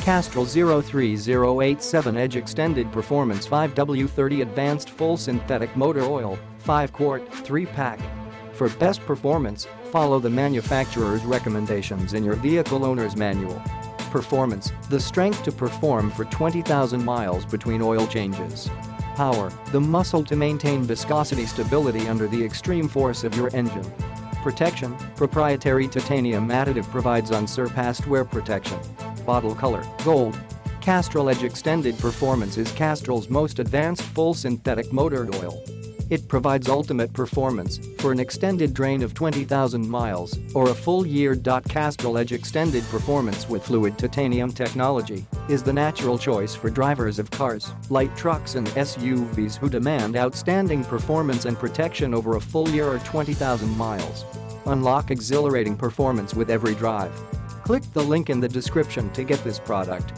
Castrol 03087 Edge Extended Performance 5W-30 Advanced Full Synthetic Motor Oil, 5-quart, 3-pack. For best performance, follow the manufacturer's recommendations in your vehicle owner's manual. Performance, the strength to perform for 20,000 miles between oil changes. Power, the muscle to maintain viscosity stability under the extreme force of your engine. Protection, proprietary titanium additive provides unsurpassed wear protection. Bottle color, gold. Castrol Edge Extended Performance is Castrol's most advanced full synthetic motor oil. It provides ultimate performance for an extended drain of 20,000 miles or a full year. Castrol Edge Extended Performance with fluid titanium technology is the natural choice for drivers of cars, light trucks and SUVs who demand outstanding performance and protection over a full year or 20,000 miles. Unlock exhilarating performance with every drive. Click the link in the description to get this product.